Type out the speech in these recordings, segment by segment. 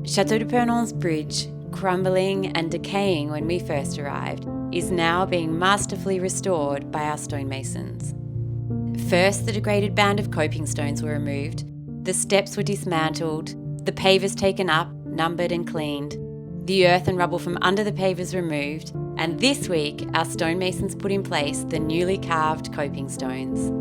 Château de Purnon's bridge, crumbling and decaying when we first arrived, is now being masterfully restored by our stonemasons. First, the degraded band of coping stones were removed, the steps were dismantled, the pavers taken up, numbered and cleaned, the earth and rubble from under the pavers removed, and this week our stonemasons put in place the newly carved coping stones.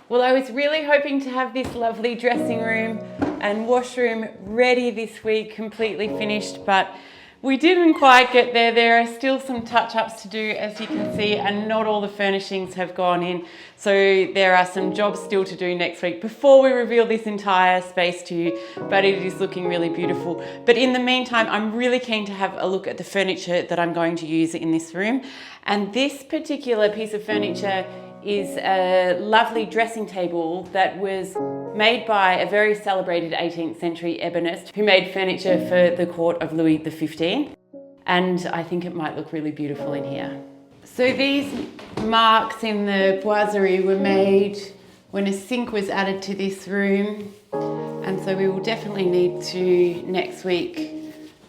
Well, I was really hoping to have this lovely dressing room and washroom ready this week, completely finished, but we didn't quite get there. There are still some touch-ups to do, as you can see, and not all the furnishings have gone in. So there are some jobs still to do next week before we reveal this entire space to you, but it is looking really beautiful. But in the meantime, I'm really keen to have a look at the furniture that I'm going to use in this room. And this particular piece of furniture is a lovely dressing table that was made by a very celebrated 18th century ebonist who made furniture for the court of Louis XV. And I think it might look really beautiful in here. So these marks in the boiserie were made when a sink was added to this room. And so we will definitely need to, next week,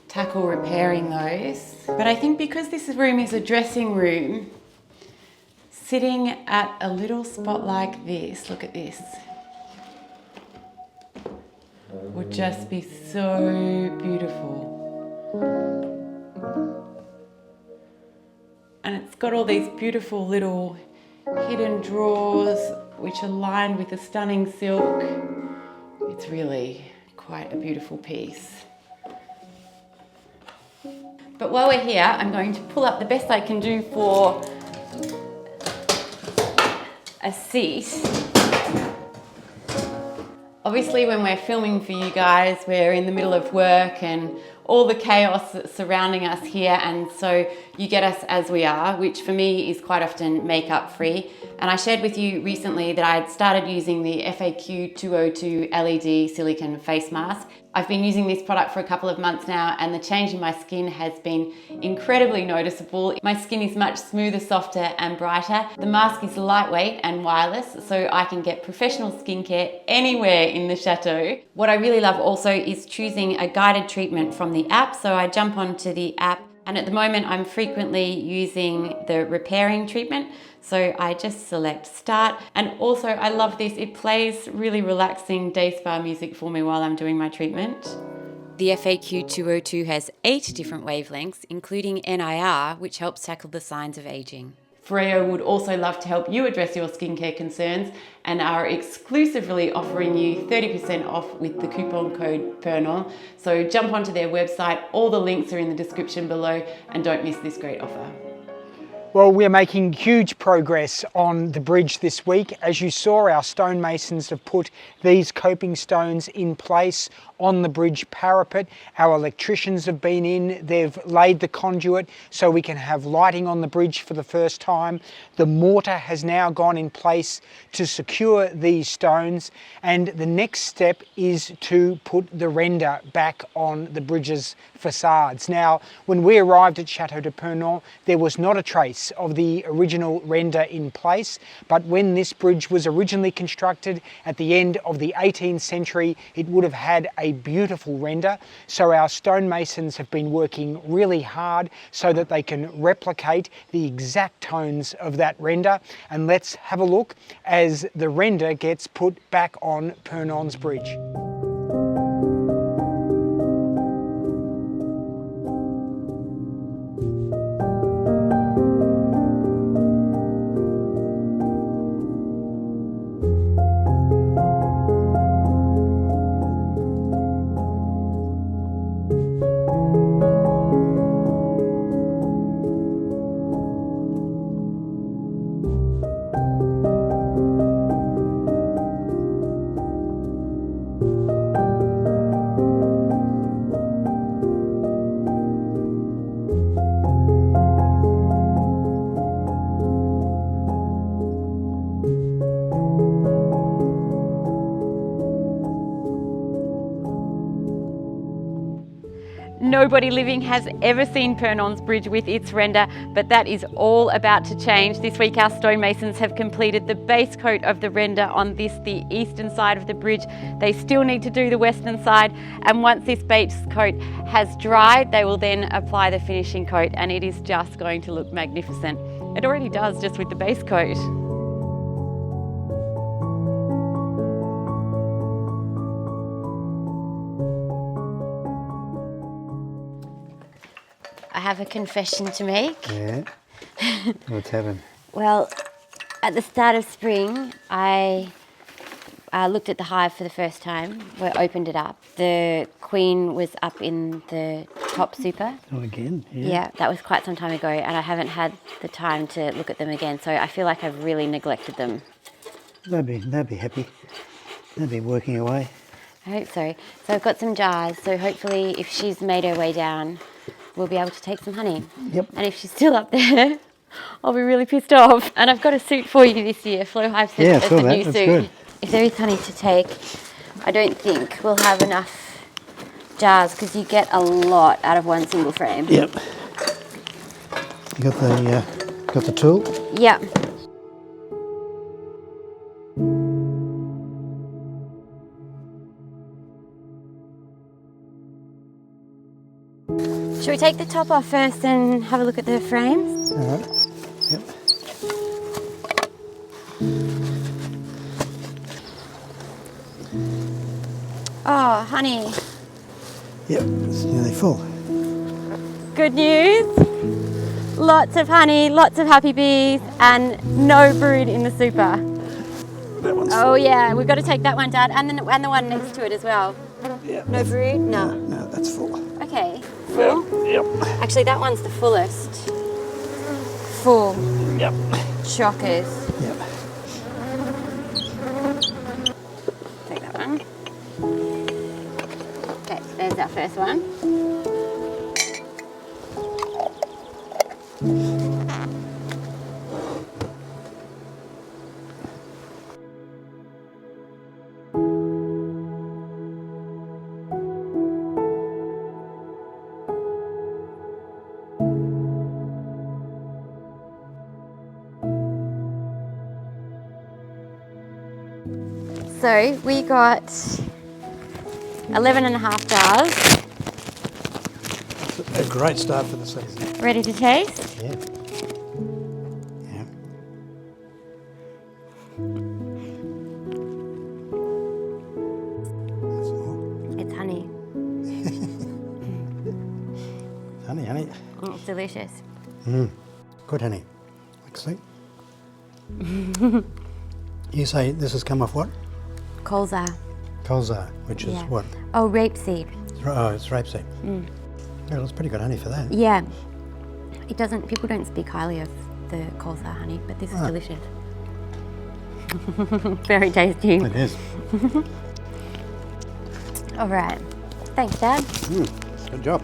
tackle repairing those. But I think because this room is a dressing room, sitting at a little spot like this, look at this, would just be so beautiful. And it's got all these beautiful little hidden drawers which are lined with a stunning silk. It's really quite a beautiful piece. But while we're here, I'm going to pull up the best I can do for a seat. Obviously, when we're filming for you guys, we're in the middle of work and all the chaos that's surrounding us here, and so you get us as we are, which for me is quite often makeup free. And I shared with you recently that I had started using the FAQ 202 LED silicone face mask. I've been using this product for a couple of months now, and the change in my skin has been incredibly noticeable. My skin is much smoother, softer and brighter. The mask is lightweight and wireless, so I can get professional skincare anywhere in the chateau. What I really love also is choosing a guided treatment from the app. So I jump onto the app, and at the moment I'm frequently using the repairing treatment. So I just select start, and also I love this, it plays really relaxing day spa music for me while I'm doing my treatment. The FAQ 202 has 8 different wavelengths, including NIR, which helps tackle the signs of aging. Farrow would also love to help you address your skincare concerns and are exclusively offering you 30% off with the coupon code Purnon. So jump onto their website, all the links are in the description below, and don't miss this great offer. Well, we're making huge progress on the bridge this week. As you saw, our stonemasons have put these coping stones in place on the bridge parapet. Our electricians have been in, they've laid the conduit so we can have lighting on the bridge for the first time. The mortar has now gone in place to secure these stones, and the next step is to put the render back on the bridge's facades. Now, when we arrived at Château de Purnon, there was not a trace of the original render in place, but when this bridge was originally constructed at the end of the 18th century, it would have had a beautiful render. So our stonemasons have been working really hard so that they can replicate the exact tones of that render. And let's have a look as the render gets put back on Purnon's bridge. Nobody living has ever seen Purnon's bridge with its render, but that is all about to change. This week our stonemasons have completed the base coat of the render on this, the eastern side of the bridge. They still need to do the western side, and once this base coat has dried, they will then apply the finishing coat, and it is just going to look magnificent. It already does just with the base coat. I have a confession to make. Yeah. What's happened? Well, at the start of spring, I looked at the hive for the first time. We opened it up. The queen was up in the top super. Oh, again? Yeah, that was quite some time ago, and I haven't had the time to look at them again, so I feel like I've really neglected them. They'll be happy. They'll be working away. I hope so. So I've got some jars, so hopefully if she's made her way down, we'll be able to take some honey. Yep. And if she's still up there, I'll be really pissed off. And I've got a suit for you this year. Flo Hive said Yeah, it's saw a that. new That's suit. good. If there is honey to take, I don't think we'll have enough jars because you get a lot out of one single frame. Yep. You got the tool? Yeah. Should we take the top off first and have a look at the frames? All right. Yep. Oh, honey. Yep, it's nearly full. Good news. Lots of honey, lots of happy bees, and no brood in the super. That one's Oh yeah, we've got to take that one down, and the one next to it as well. full. Yeah. No brood? No. No, that's full. Okay. Full? Yep. Actually, that one's the fullest. Full. Yep. Shockers. Yep. Take that one. Okay, there's our first one. So we got 11 and a half jars. A great start for the season. Ready to taste? Yeah. Yeah. That's all. It's honey. Honey. It's delicious. Good honey. Excellent. You say this has come off what? Colza. Colza, which is Yeah. what? Oh, rapeseed. Oh, it's rapeseed. Yeah, that's pretty good honey for that. Yeah. It doesn't, people don't speak highly of the colza honey, but this is delicious. Very tasty. It is. All right. Thanks, Dad. Good job.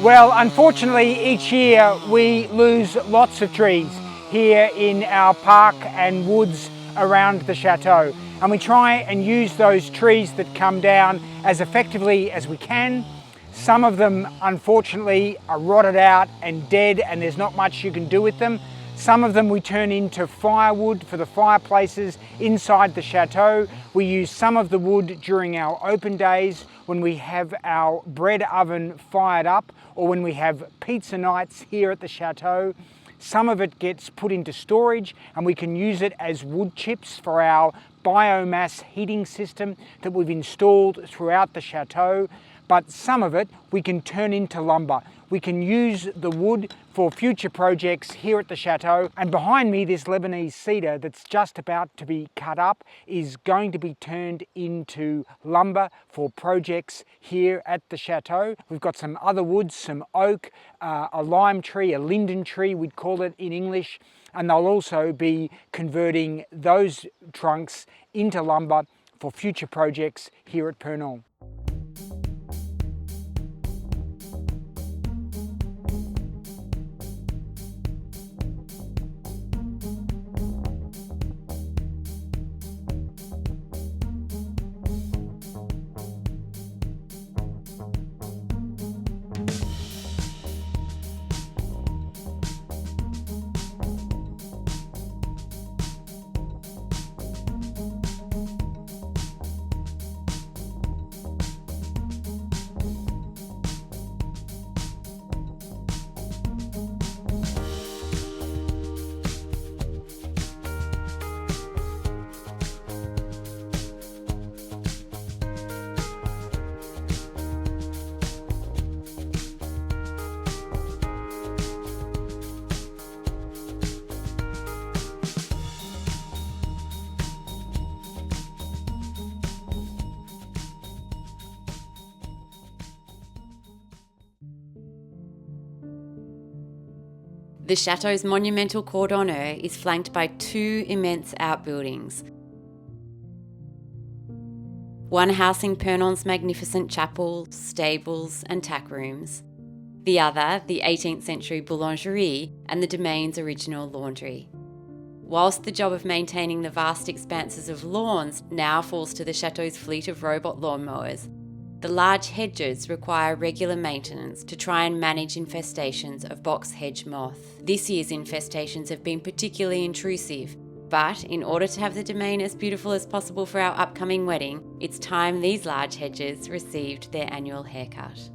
Well, unfortunately, each year we lose lots of trees here in our park and woods around the chateau. And we try and use those trees that come down as effectively as we can. Some of them, unfortunately, are rotted out and dead, and there's not much you can do with them. Some of them we turn into firewood for the fireplaces inside the chateau. We use some of the wood during our open days when we have our bread oven fired up or when we have pizza nights here at the chateau. Some of it gets put into storage and we can use it as wood chips for our biomass heating system that we've installed throughout the chateau. But some of it we can turn into lumber. We can use the wood for future projects here at the chateau. And behind me, this Lebanese cedar that's just about to be cut up is going to be turned into lumber for projects here at the chateau. We've got some other woods, some oak, a lime tree, a linden tree, we'd call it in English. And they'll also be converting those trunks into lumber for future projects here at Purnon. The chateau's monumental cordon is flanked by two immense outbuildings. One housing Purnon's magnificent chapel, stables and tack rooms. The other, the 18th century boulangerie and the domain's original laundry. Whilst the job of maintaining the vast expanses of lawns now falls to the chateau's fleet of robot lawnmowers, the large hedges require regular maintenance to try and manage infestations of box hedge moth. This year's infestations have been particularly intrusive, but in order to have the domain as beautiful as possible for our upcoming wedding, it's time these large hedges received their annual haircut.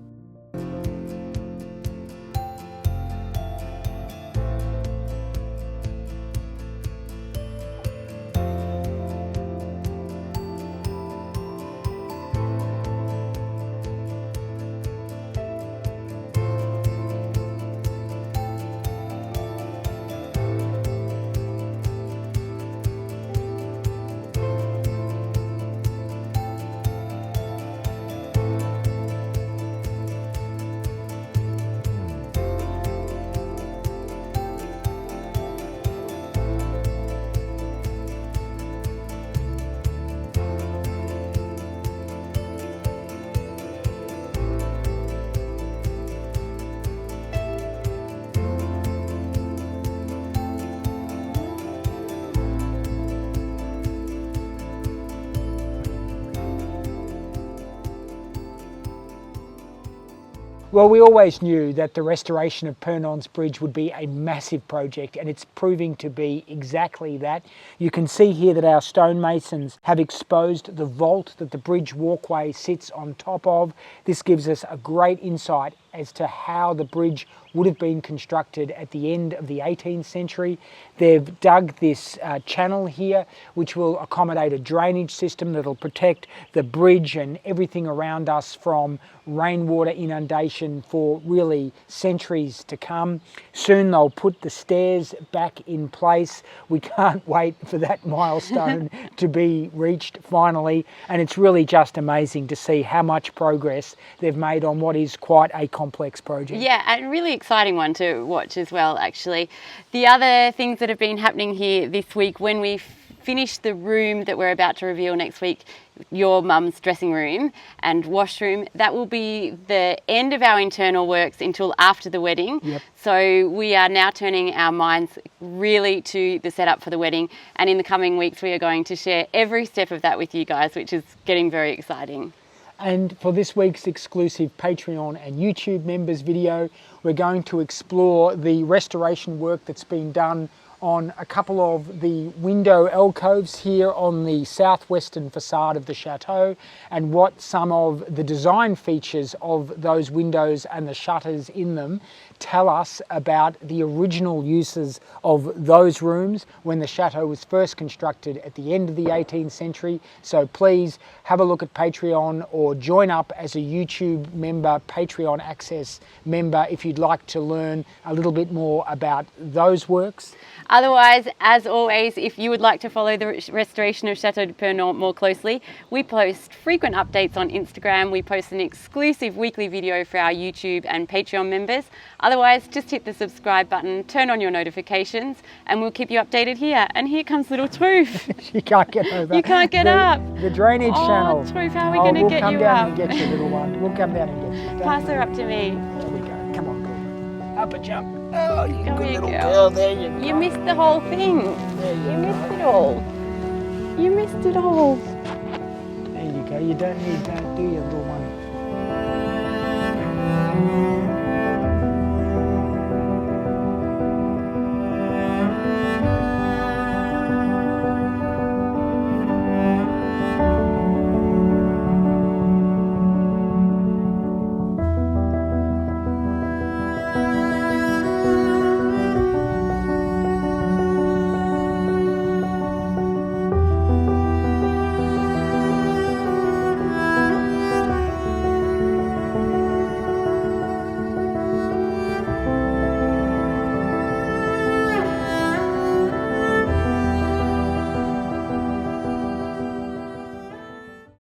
Well, we always knew that the restoration of Purnon's Bridge would be a massive project, and it's proving to be exactly that. You can see here that our stonemasons have exposed the vault that the bridge walkway sits on top of. This gives us a great insight as to how the bridge would have been constructed at the end of the 18th century. They've dug this channel here, which will accommodate a drainage system that'll protect the bridge and everything around us from rainwater inundation foundation for really centuries to come. Soon they'll put the stairs back in place. We can't wait for that milestone to be reached finally, and it's really just amazing to see how much progress they've made on what is quite a complex project. Yeah, and really exciting one to watch as well, actually. The other things that have been happening here this week, when we finished the room that we're about to reveal next week, your mum's dressing room and washroom, that will be the end of our internal works until after the wedding. Yep. So we are now turning our minds really to the setup for the wedding, and in the coming weeks we are going to share every step of that with you guys, which is getting very exciting. And for this week's exclusive Patreon and YouTube members video, we're going to explore the restoration work that's been done on a couple of the window alcoves here on the southwestern facade of the chateau, and what some of the design features of those windows and the shutters in them tell us about the original uses of those rooms when the chateau was first constructed at the end of the 18th century. So please have a look at Patreon or join up as a YouTube member, Patreon access member, if you'd like to learn a little bit more about those works. Otherwise, as always, if you would like to follow the restoration of Château de Purnon more closely, we post frequent updates on Instagram. We post an exclusive weekly video for our YouTube and Patreon members. Otherwise, just hit the subscribe button, turn on your notifications, and we'll keep you updated here. And here comes little Toof. You can't get over. You can't get up. The drainage channel. Oh, Toof, how are we going to get you up? We'll come down and get you, little one. We'll come down and get you. Pass her up to me. There we go. Come on, girl. Up a jump. Oh, you Come good here, little girl. girl. There you go. You missed the whole thing. There You missed it all. You missed it all. There you go. You don't need that, do you, little one?